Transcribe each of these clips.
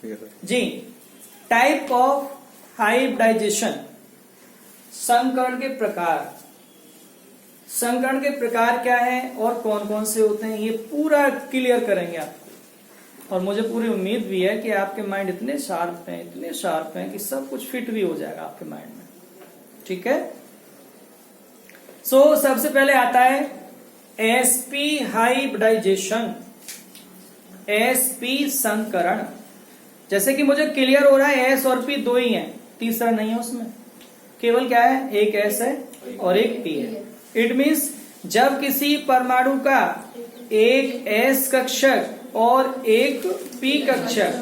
Ji, type of hybridisation, संकरण के प्रकार। संकरण के प्रकार क्या है और कौन कौन से होते हैं, ये पूरा क्लियर करेंगे आप। और मुझे पूरी उम्मीद भी है कि आपके माइंड इतने शार्प हैं कि सब कुछ फिट भी हो जाएगा आपके माइंड में। ठीक है। सो सबसे पहले आता है एसपी हाइब्रिडाइजेशन, एसपी संकरण। जैसे कि मुझे क्लियर हो रहा है एस और पी दो ही हैं, तीसरा नहीं है उसमें, केवल क्या है, एक एस है और एक पी है। इट मीन्स जब किसी परमाणु का एक एस कक्षक और एक पी कक्षक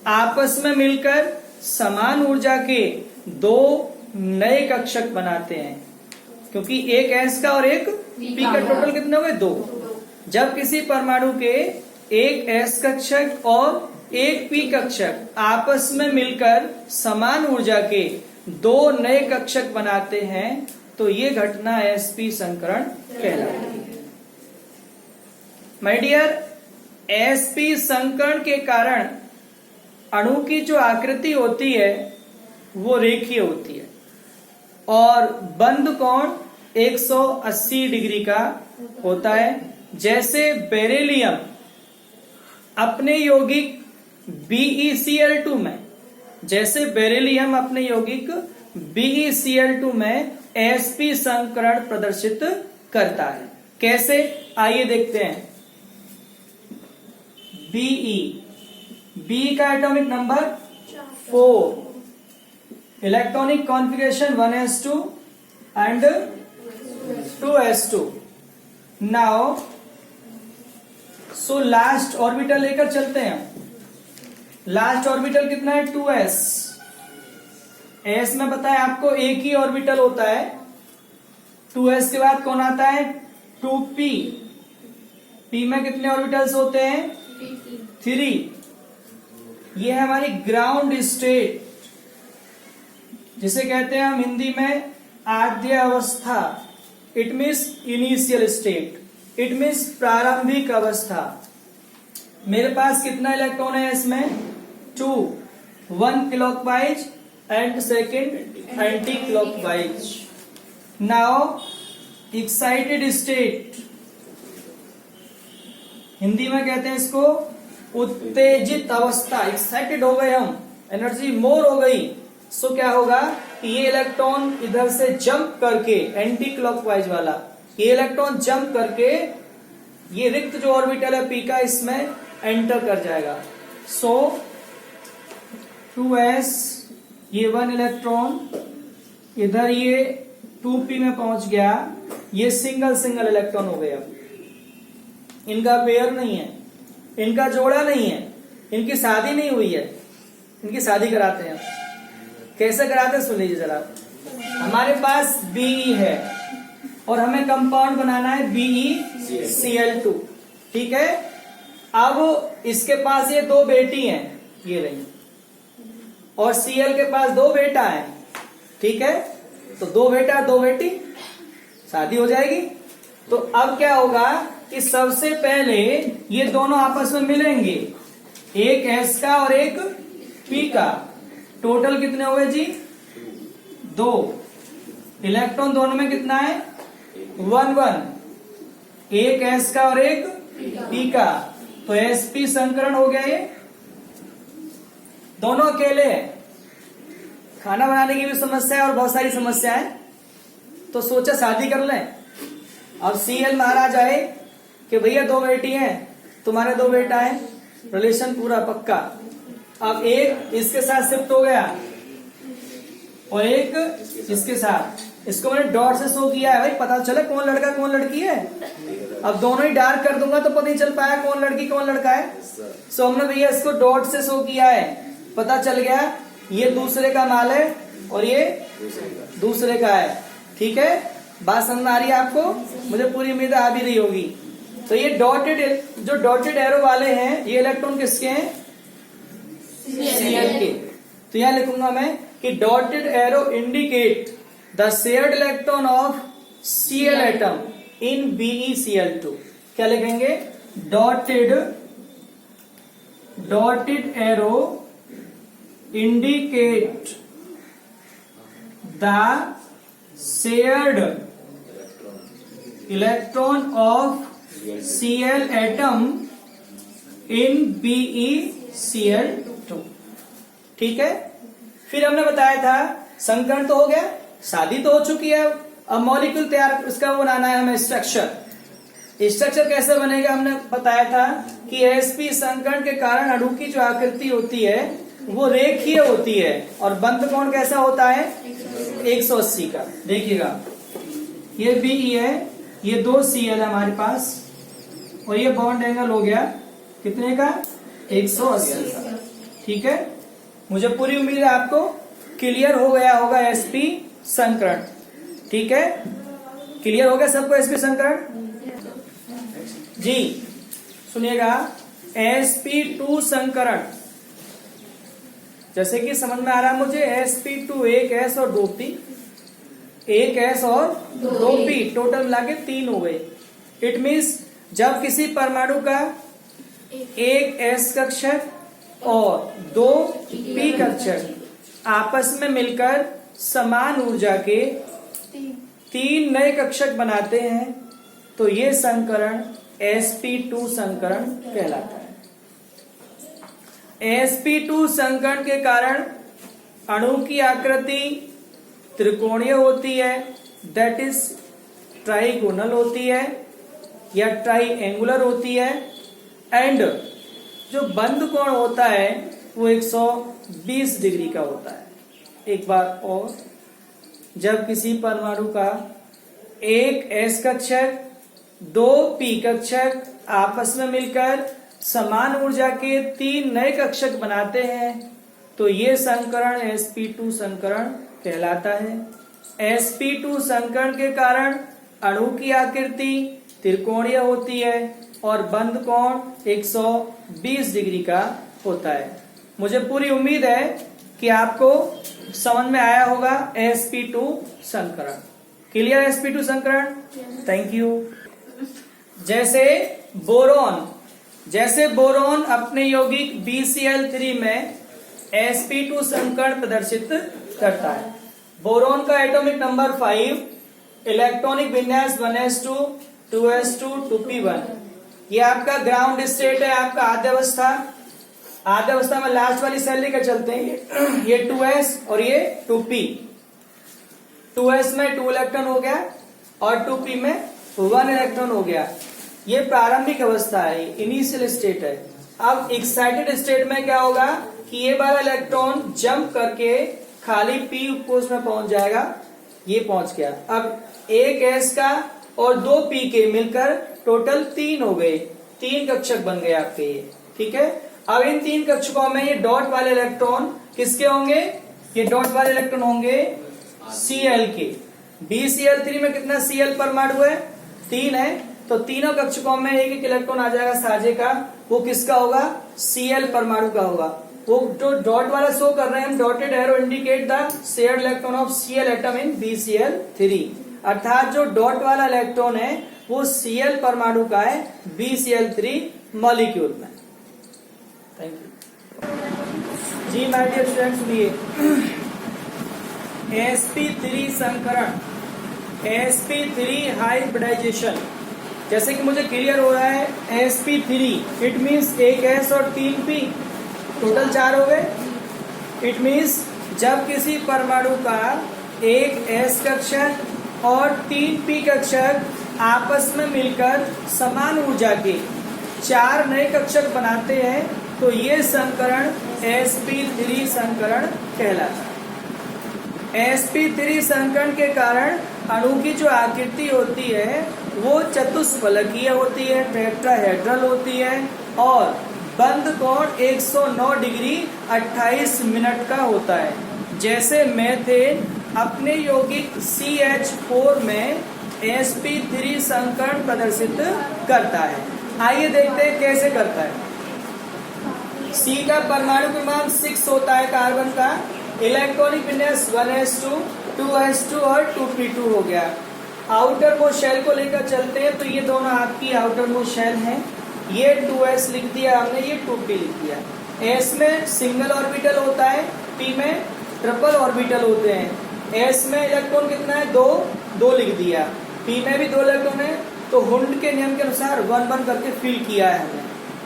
आपस में मिलकर समान ऊर्जा के दो नए कक्षक बनाते हैं, क्योंकि एक एस का और एक पी का टोटल कितने हुए, दो। जब किसी परमाणु के एक एस कक्षक और एक पी कक्षक आपस में मिलकर समान ऊर्जा के दो नए कक्षक बनाते हैं तो ये घटना एसपी संकरण कहलाती है। माय डियर, एसपी संकरण के कारण अणु की जो आकृति होती है वो रेखीय होती है और बंद कोण 180 डिग्री का होता है। जैसे बेरिलियम अपने यौगिक BeCl2 में, जैसे बेरिलियम अपने यौगिक BeCl2 में sp संकरण प्रदर्शित करता है। कैसे, आइए देखते हैं। बी का atomic number 4, electronic configuration 1s2 and 2s2। Now so last orbital लेकर चलते हैं। लास्ट ऑर्बिटल कितना है, 2s। s में बताया आपको एक ही ऑर्बिटल होता है। 2s के बाद कौन आता है, 2p। p में कितने ऑर्बिटल्स होते हैं, 3। ये है हमारी ग्राउंड स्टेट, जिसे कहते हैं हम हिंदी में आद्य अवस्था। It means initial state, it means प्रारंभिक अवस्था। मेरे पास कितना इलेक्ट्रॉन है इसमें, 2, 1 clockwise and second anti clockwise. Now excited state, Hindi में कहते हैं इसको उत्तेजित अवस्था। एक्साइटेड हो गए हम, एनर्जी मोर हो गई, सो क्या होगा, ये इलेक्ट्रॉन इधर से जंप करके, एंटी क्लॉकवाइज वाला ये इलेक्ट्रॉन जंप करके ये रिक्त जो ऑर्बिटल है पी का, इसमें एंटर कर जाएगा। सो 2s, ये 1 इलेक्ट्रॉन इधर ये 2p में पहुंच गया, ये सिंगल सिंगल इलेक्ट्रॉन हो गया। इनका पेयर नहीं है, इनका जोड़ा नहीं है, इनकी शादी नहीं हुई है। इनकी शादी कराते हैं। कैसे कराते हैं सुन लीजिए जरा। हमारे पास Be है और हमें कंपाउंड बनाना है BeCl2, ठीक है। अब इसके पास ये दो बेटी हैं, ये रही, और Cl के पास दो बेटा है, ठीक है। तो दो बेटा दो बेटी, शादी हो जाएगी। तो अब क्या होगा कि सबसे पहले ये दोनों आपस में मिलेंगे, एक S का और एक P का। टोटल कितने हो गए जी, 2। इलेक्ट्रॉन दोनों में कितना है, 1 1, एक S का और एक P का। तो sp संकरण हो गया। ये दोनों अकेले हैं, खाना बनाने की भी समस्या है और बहुत सारी समस्या है, तो सोचा शादी कर लें। अब Cl महाराज आए कि भैया दो बेटी हैं, तुम्हारे दो बेटा है, रिलेशन पूरा पक्का। अब एक इसके साथ शिफ्ट हो गया और एक इसके साथ। इसको मैंने डॉट से शो किया है भाई, पता चले कौन लड़का कौन लड़की है। अब दोनों ही डार्क कर दूंगा तो पता नहीं चल पाया कौन लड़की कौन लड़का है। सो हमने भैया इसको डॉट से शो किया है, पता चल गया ये दूसरे का माल है और ये दूसरे का है, ठीक है। बात समझ आ रही है आपको, मुझे पूरी उम्मीद आ भी रही होगी। तो ये डॉटेड, जो डॉटेड एरो वाले हैं, ये इलेक्ट्रॉन किसके हैं, Cl के। तो यहां लिखूंगा मैं कि dotted arrow indicate the shared electron of Cl atom in BeCl2। क्या लिखेंगे, dotted arrow indicate the shared electron of Cl atom in BeCl2। ठीक है, फिर हमने बताया था संकरण तो हो गया, शादी तो हो चुकी है, अब मॉलिक्यूल तैयार उसका बनाना है हमें स्ट्रक्चर। स्ट्रक्चर कैसे बनेगा हमने बताया था कि sp संकरण के कारण अणु की जो आकृति होती है वो रेखीय होती है और बंध कोण कैसा होता है 180 का। देखिएगा ये Be है, ये 2 Cl है हमारे पास और ये बॉन्ड एंगल हो गया कितने का 180 का। ठीक है, मुझे पूरी उम्मीद है आपको क्लियर हो गया होगा sp संकरण। ठीक है, क्लियर हो गया सबको sp संकरण जी। सुनिएगा sp2 संकरण, जैसे कि समझ में आ रहा है मुझे sp2 एक s और 2p, एक s और 2p टोटल मिला के 3 हो गए। इट मीन्स जब किसी परमाणु का एक s कक्षक और 2 p कक्षक आपस में मिलकर समान ऊर्जा के 3 नए कक्षक बनाते हैं तो ये संकरण sp2 संकरण कहलाता है। sp2 संकरण के कारण अणु की आकृति त्रिकोणीय होती है, दैट इज ट्राइगोनल होती है या ट्राइएंगुलर होती है, एंड जो बंध कोण होता है वो 120 डिग्री का होता है। एक बार और, जब किसी परमाणु का एक s कक्षक 2 p कक्षक आपस में मिलकर समान ऊर्जा के 3 नए कक्षक बनाते हैं तो ये संकरण sp2 संकरण कहलाता है। sp2 संकरण के कारण अणु की आकृति त्रिकोणीय होती है और बंध कोण 120 डिग्री का होता है। मुझे पूरी उम्मीद है कि आपको समझ में आया होगा sp2 संकरण। क्लियर sp2 संकरण? Thank you. जैसे बोरोन अपने यौगिक BCl3 में sp2 संकरण प्रदर्शित करता है। बोरोन का एटॉमिक नंबर 5, इलेक्ट्रॉनिक विन्यास 1s2 2s2 2p1। ये आपका ग्राउंड स्टेट है, आपका आद्यावस्था। आद्यावस्था में लास्ट वाली सेल लेकर चलते हैं, ये 2s और ये 2p। 2s में 2 इलेक्ट्रॉन हो गया और 2p में 1 इलेक्ट्रॉन हो गया। ये प्रारंभिक अवस्था है, इनिशियल स्टेट है। अब एक्साइटेड स्टेट में क्या होगा कि ये वाला इलेक्ट्रॉन जंप करके खाली p कोष में पहुंच जाएगा, ये पहुंच गया। अब एक s का और 2 p के मिलकर टोटल 3 हो गए, 3 कक्षक बन गए आपके ये। ठीक है, अब इन 3 कक्षकों में ये डॉट वाले इलेक्ट्रॉन किसके होंगे? ये डॉट वाले इलेक्ट्रॉन होंगे Cl के। BCl3 में कितना Cl परमाणु है? 3 है, तो तीनों कक्षकों में एक एक इलेक्ट्रॉन आ जाएगा साझे का। वो किसका होगा? Cl परमाणु का होगा। वो जो डॉट वाला शो कर रहे हैं हम, dotted arrow indicate the shared electron of Cl atom in BCl3, अर्थात जो डॉट वाला इलेक्ट्रॉन है वो Cl परमाणु का है BCl3 मॉलिक्यूल में। थैंक यू जी। माय डियर स्टूडेंट्स, सुनिए sp3 संकरण, sp3 हाइब्रिडाइजेशन। जैसे कि मुझे क्लियर हो रहा है sp3, इट मीन्स एक s और 3 p, टोटल 4 हो गए। इट मीन्स जब किसी परमाणु का एक s कक्षक और 3 p कक्षक आपस में मिलकर समान ऊर्जा के 4 नए कक्षक बनाते हैं तो ये संकरण sp3 संकरण कहलाता है। sp3 संकरण के कारण अणु की जो आकृति होती है वो चतुष्फलकीय होती है, टेट्राहेड्रल होती है और बंध कोण 109 डिग्री 28 मिनट का होता है। जैसे मेथेन अपने यौगिक CH4 में sp3 संकरण प्रदर्शित करता है। आइए देखते हैं कैसे करता है। C का परमाणु क्रमांक 6 होता है कार्बन का, इलेक्ट्रॉनिक विन्यास 1s2 2s2 और 2p2 हो गया। आउटर मोस्ट शेल को लेकर चलते हैं तो ये दोनों आपकी आउटर मोस्ट शेल हैं। ये 2s लिख दिया हमने, ये 2p लिख दिया। s में सिंगल ऑर्बिटल होता है p में ट्रिपल ऑर्बिटल होते हैं। s में इलेक्ट्रॉन कितना है, दो लिख दिया, p में भी 2 इलेक्ट्रॉन है, तो हुंड के नियम के अनुसार 1 करके फिल किया है हमने।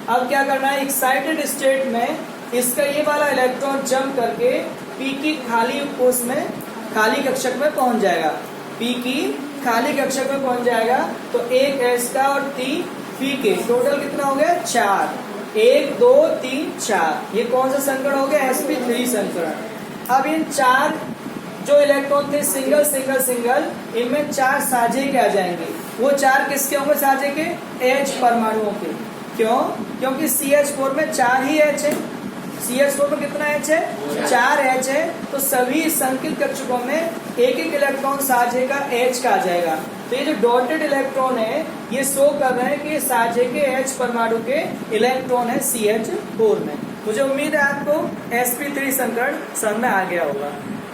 अब क्या करना है, एक्साइटेड स्टेट में इसका ये वाला इलेक्ट्रॉन जंप करके p की खाली कोश में, खाली कक्षक में पहुंच जाएगा, p की खाली कक्षक में पहुंच जाएगा। तो एक s का और 3 p के, टोटल कितना हो गया 4, 1 2 3 4। ये कौन सा संकरण हो गया, sp3 संकरण। अब इन 4 जो इलेक्ट्रॉन थे सिंगल सिंगल सिंगल, इनमें 4 साझे के आ जाएंगे। वो 4 किसके होंगे साझे के, H परमाणुओं के। क्यों, क्योंकि CH4 में 4 ही H है, CH4 में कितना H है, 4 H है, तो सभी संकित कक्षकों में एक एक इलेक्ट्रॉन साझे का H का आ जाएगा। तो ये जो डॉटेड इलेक्ट्रॉन है ये शो कर रहे हैं कि साझे के H परमाणु के इलेक्ट्रॉन है CH4 में। मुझे उम्मीद है आपको sp3 संकरण समझ में आ गया होगा।